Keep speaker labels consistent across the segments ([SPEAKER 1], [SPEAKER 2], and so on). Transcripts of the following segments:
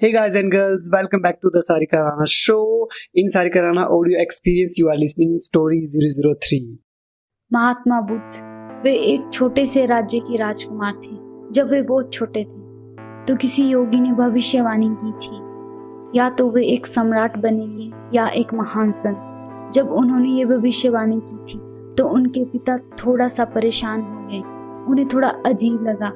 [SPEAKER 1] Hey guys and girls, welcome back to the Sarika Rana show. In Sarika Rana audio experience, you are listening Story 003.
[SPEAKER 2] Mahatma Buddha वे एक छोटे से राज्य के राजकुमार थे। जब वे बहुत छोटे थे तो किसी योगी ने भविष्यवाणी की थी, या तो वे एक सम्राट बनेंगे या एक महान संत। जब उन्होंने ये भविष्यवाणी की थी तो उनके पिता थोड़ा सा परेशान हो गए। उन्हें थोड़ा अजीब लगा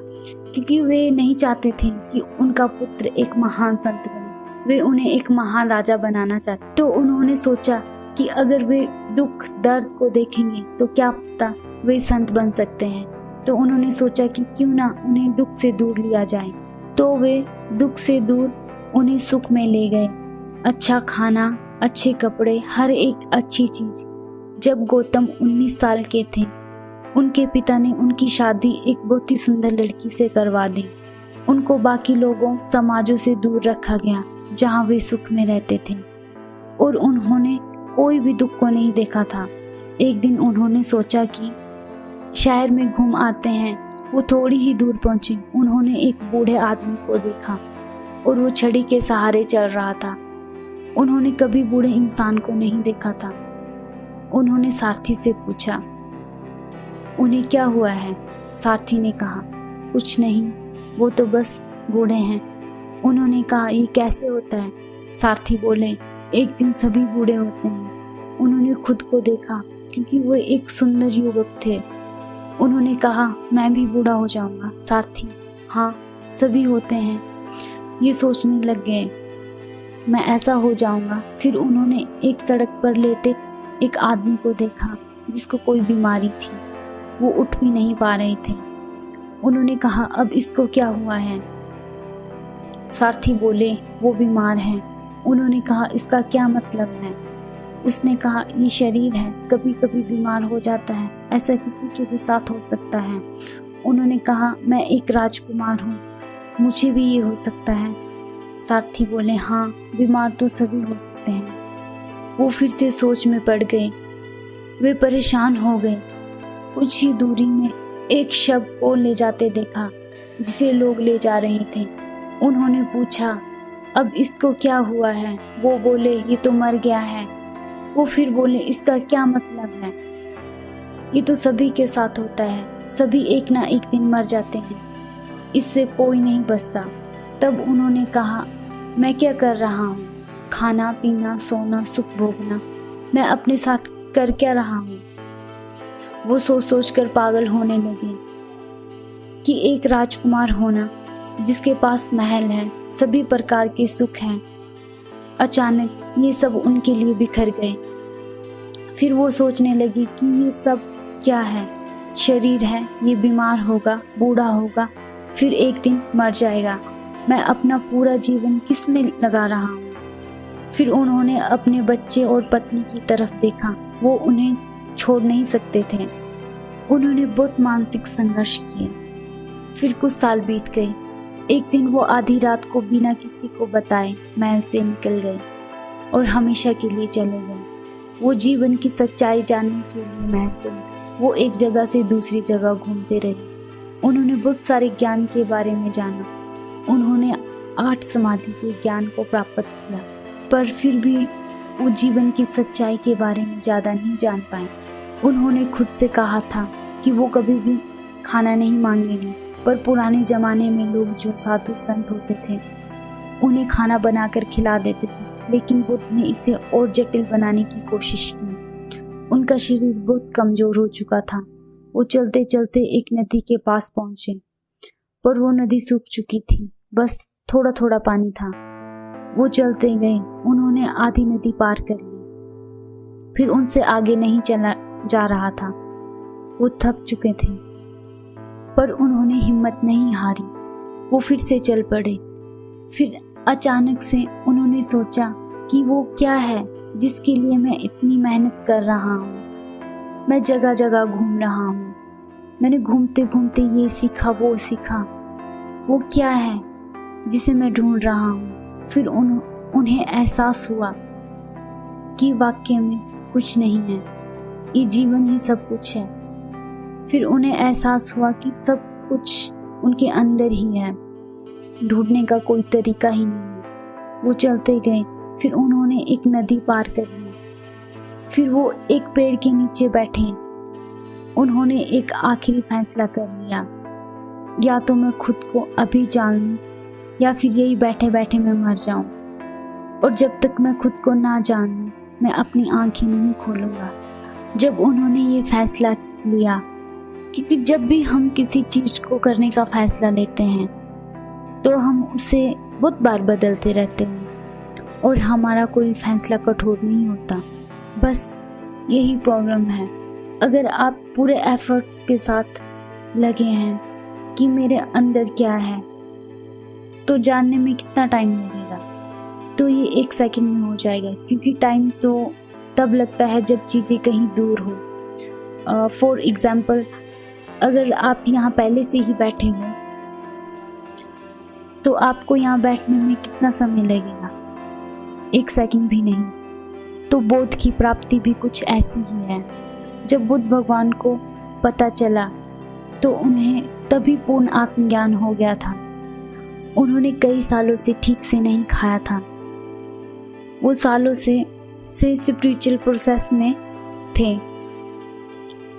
[SPEAKER 2] क्योंकि वे नहीं चाहते थे कि उनका पुत्र एक महान संत बने। वे उन्हें एक महान राजा बनाना चाहते। तो उन्होंने सोचा कि अगर वे दुख दर्द को देखेंगे तो क्या पता वे संत बन सकते हैं। तो उन्होंने सोचा कि क्यों ना उन्हें दुख से दूर लिया जाए। तो वे दुख से दूर उन्हें सुख में ले गए। अच्छा खाना, अच्छे कपड़े, हर एक अच्छी चीज। जब गौतम 19 साल के थे उनके पिता ने उनकी शादी एक बहुत ही सुंदर लड़की से करवा दी। उनको बाकी लोगों समाजों से दूर रखा गया जहाँ वे सुख में रहते थे, और उन्होंने कोई भी दुख को नहीं देखा था। एक दिन उन्होंने सोचा कि शहर में घूम आते हैं। वो थोड़ी ही दूर पहुंचे। उन्होंने एक बूढ़े आदमी को देखा और वो छड़ी के सहारे चल रहा था। उन्होंने कभी बूढ़े इंसान को नहीं देखा था। उन्होंने सारथी से पूछा, उन्हें क्या हुआ है? सारथी ने कहा, कुछ नहीं, वो तो बस बूढ़े हैं। उन्होंने कहा, ये कैसे होता है? सारथी बोले, एक दिन सभी बूढ़े होते हैं। उन्होंने खुद को देखा क्योंकि वो एक सुंदर युवक थे। उन्होंने कहा, मैं भी बूढ़ा हो जाऊंगा। सारथी, हाँ, सभी होते हैं। ये सोचने लग गए, मैं ऐसा हो जाऊंगा। फिर उन्होंने एक सड़क पर लेटे एक आदमी को देखा जिसको कोई बीमारी थी। वो उठ भी नहीं पा रहे थे। उन्होंने कहा, अब इसको क्या हुआ है? सारथी बोले, वो बीमार है। उन्होंने कहा, इसका क्या मतलब है? उसने कहा, ये शरीर है, कभी कभी बीमार हो जाता है, ऐसा किसी के भी साथ हो सकता है। उन्होंने कहा, मैं एक राजकुमार हूँ, मुझे भी ये हो सकता है। सारथी बोले, हाँ, बीमार तो सभी हो सकते हैं। वो फिर से सोच में पड़ गए। वे परेशान हो गए। कुछ ही दूरी में एक शव को ले जाते देखा जिसे लोग ले जा रहे थे। उन्होंने पूछा, अब इसको क्या हुआ है? वो बोले, ये तो मर गया है। वो फिर बोले, इसका क्या मतलब है? ये तो सभी के साथ होता है, सभी एक ना एक दिन मर जाते हैं, इससे कोई नहीं बचता। तब उन्होंने कहा, मैं क्या कर रहा हूँ? खाना पीना, सोना, सुख भोगना, मैं अपने साथ कर क्या रहा हूँ? वो सोच सोच कर पागल होने लगे कि एक राजकुमार होना जिसके पास महल है, सभी प्रकार के सुख हैं, अचानक ये सब उनके लिए बिखर गए। फिर वो सोचने लगी कि ये सब क्या है? शरीर है, ये बीमार होगा, बूढ़ा होगा, फिर एक दिन मर जाएगा। मैं अपना पूरा जीवन किस में लगा रहा हूँ? फिर उन्होंने अपने बच्चे और पत्नी की तरफ देखा। वो उन्हें छोड़ नहीं सकते थे। उन्होंने बहुत मानसिक संघर्ष किए। फिर कुछ साल बीत गए। एक दिन वो आधी रात को बिना किसी को बताए महल से निकल गए और हमेशा के लिए चले गए। वो जीवन की सच्चाई जानने के लिए महल से निकले। वो एक जगह से दूसरी जगह घूमते रहे। उन्होंने बहुत सारे ज्ञान के बारे में जाना। उन्होंने 8 समाधि के ज्ञान को प्राप्त किया, पर फिर भी वो जीवन की सच्चाई के बारे में ज़्यादा नहीं जान पाए। उन्होंने खुद से कहा था कि वो कभी भी खाना नहीं मांगेंगे, पर पुराने ज़माने में लोग जो साधु संत होते थे उन्हें खाना बनाकर खिला देते थे, लेकिन बुद्ध ने इसे और जटिल बनाने की कोशिश की। उनका शरीर बहुत कमज़ोर हो चुका था। वो चलते चलते एक नदी के पास पहुँचे, पर वो नदी सूख चुकी थी, बस थोड़ा थोड़ा पानी था। वो चलते गए। उन्होंने आधी नदी पार कर ली, फिर उनसे आगे नहीं चला जा रहा था। वो थक चुके थे, पर उन्होंने हिम्मत नहीं हारी। वो फिर से चल पड़े। फिर अचानक से उन्होंने सोचा कि वो क्या है जिसके लिए मैं इतनी मेहनत कर रहा हूँ। मैं जगह जगह घूम रहा हूँ। मैंने घूमते घूमते ये सीखा, वो सीखा। वो क्या है जिसे मैं ढूंढ रहा हूँ? फिर उन्हें एहसास हुआ कि वाकई में कुछ नहीं है, ये जीवन ही सब कुछ है। फिर उन्हें एहसास हुआ कि सब कुछ उनके अंदर ही है, ढूंढने का कोई तरीका ही नहीं है। वो चलते गए। फिर उन्होंने एक नदी पार कर ली। फिर वो एक पेड़ के नीचे बैठे। उन्होंने एक आखिरी फैसला कर लिया, या तो मैं खुद को अभी जान लूं या फिर यही बैठे बैठे मैं मर जाऊं। और जब तक मैं खुद को ना जान लूं मैं अपनी आंखें नहीं खोलूंगा। जब उन्होंने ये फैसला लिया, क्योंकि जब भी हम किसी चीज को करने का फैसला लेते हैं तो हम उसे बहुत बार बदलते रहते हैं और हमारा कोई फैसला कठोर नहीं होता। बस यही प्रॉब्लम है। अगर आप पूरे एफर्ट्स के साथ लगे हैं कि मेरे अंदर क्या है, तो जानने में कितना टाइम लगेगा? तो ये 1 सेकंड में हो जाएगा, क्योंकि टाइम तो तब लगता है जब चीज़ें कहीं दूर हो। फॉर एग्जाम्पल, अगर आप यहाँ पहले से ही बैठे हो तो आपको यहाँ बैठने में कितना समय लगेगा? 1 सेकंड भी नहीं। तो बोध की प्राप्ति भी कुछ ऐसी ही है। जब बुद्ध भगवान को पता चला तो उन्हें तभी पूर्ण आत्मज्ञान हो गया था। उन्होंने कई सालों से ठीक से नहीं खाया था। वो सालों से स्पिरिचुअल प्रोसेस में थे।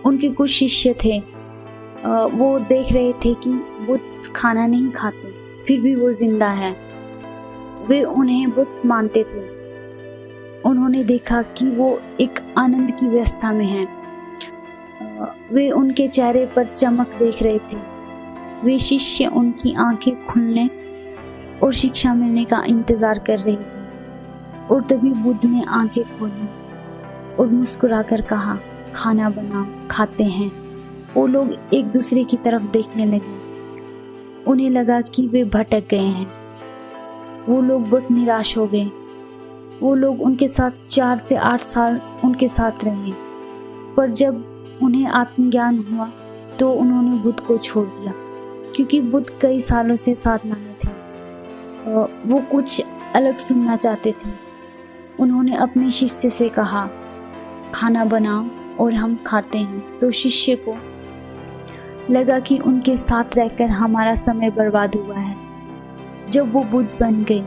[SPEAKER 2] उनके कुछ शिष्य थे, वो देख रहे थे कि बुद्ध खाना नहीं खाते, फिर भी वो जिंदा है। वे उन्हें बुद्ध मानते थे। उन्होंने देखा कि वो एक आनंद की व्यवस्था में हैं। वे उनके चेहरे पर चमक देख रहे थे। वे शिष्य उनकी आंखें खुलने और शिक्षा मिलने का इंतजार कर रहे थे। और तभी बुद्ध ने आंखें खोली और मुस्कुराकर कहा, खाना बनाओ, खाते हैं। वो लोग एक दूसरे की तरफ देखने लगे। उन्हें लगा कि वे भटक गए हैं। वो लोग बहुत निराश हो गए। वो लोग उनके साथ 4 से 8 साल उनके साथ रहे, पर जब उन्हें आत्मज्ञान हुआ तो उन्होंने बुद्ध को छोड़ दिया, क्योंकि बुद्ध कई सालों से साधना में थे। वो कुछ अलग सुनना चाहते थे। उन्होंने अपने शिष्य से कहा, खाना बनाओ और हम खाते हैं। तो शिष्य को लगा कि उनके साथ रहकर हमारा समय बर्बाद हुआ है। जब वो बुद्ध बन गए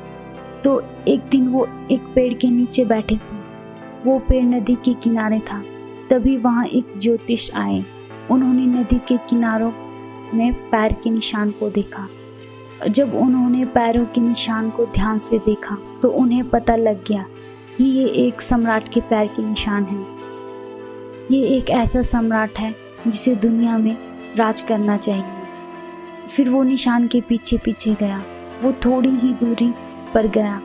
[SPEAKER 2] तो एक दिन वो एक पेड़ के नीचे बैठे थे। वो पेड़ नदी के किनारे था। तभी वहाँ एक ज्योतिष आए। उन्होंने नदी के किनारों में पैर के निशान को देखा। जब उन्होंने पैरों के निशान को ध्यान से देखा तो उन्हें पता लग गया कि ये एक सम्राट के पैर के निशान हैं। ये एक ऐसा सम्राट है जिसे दुनिया में राज करना चाहिए। फिर वो निशान के पीछे पीछे गया। वो थोड़ी ही दूरी पर गया।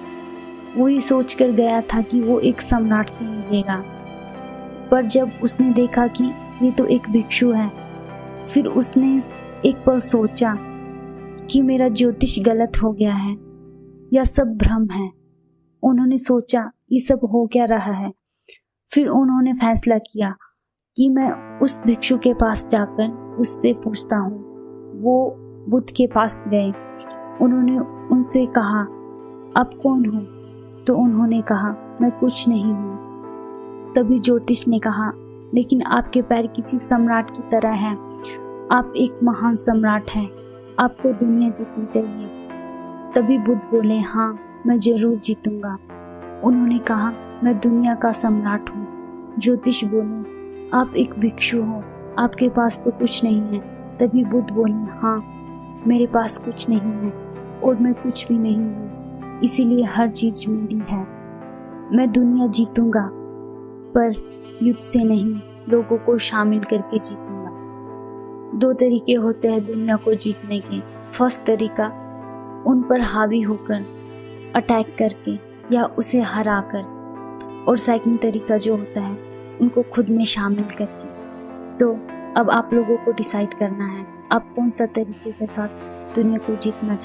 [SPEAKER 2] वो ये सोच कर गया था कि वो एक सम्राट से मिलेगा, पर जब उसने देखा कि ये तो एक भिक्षु है, फिर उसने एक पल सोचा कि मेरा ज्योतिष गलत हो गया है या सब भ्रम है। उन्होंने सोचा ये सब हो क्या रहा है। फिर उन्होंने फैसला किया कि मैं उस भिक्षु के पास जाकर उससे पूछता हूँ। वो बुद्ध के पास गए। उन्होंने उनसे कहा, आप कौन हो? तो उन्होंने कहा, मैं कुछ नहीं हूँ। तभी ज्योतिष ने कहा, लेकिन आपके पैर किसी सम्राट की तरह हैं। आप एक महान सम्राट हैं। आपको दुनिया जीतनी चाहिए। तभी बुद्ध बोले, हाँ मैं जरूर जीतूंगा। उन्होंने कहा, मैं दुनिया का सम्राट हूँ। ज्योतिष बोले, आप एक भिक्षु हो, आपके पास तो कुछ नहीं है। तभी बुद्ध बोले, हाँ मेरे पास कुछ नहीं है और मैं कुछ भी नहीं हूँ, इसीलिए हर चीज मेरी है। मैं दुनिया जीतूंगा, पर युद्ध से नहीं, लोगों को शामिल करके जीतूंगा। 2 तरीके होते हैं दुनिया को जीतने के। फर्स्ट तरीका उन पर हावी होकर, अटैक करके या उसे हराकर, और सेकंड तरीका जो होता है उनको खुद में शामिल करके। तो अब आप लोगों को डिसाइड करना है आप कौन सा तरीके के साथ दुनिया को जीतना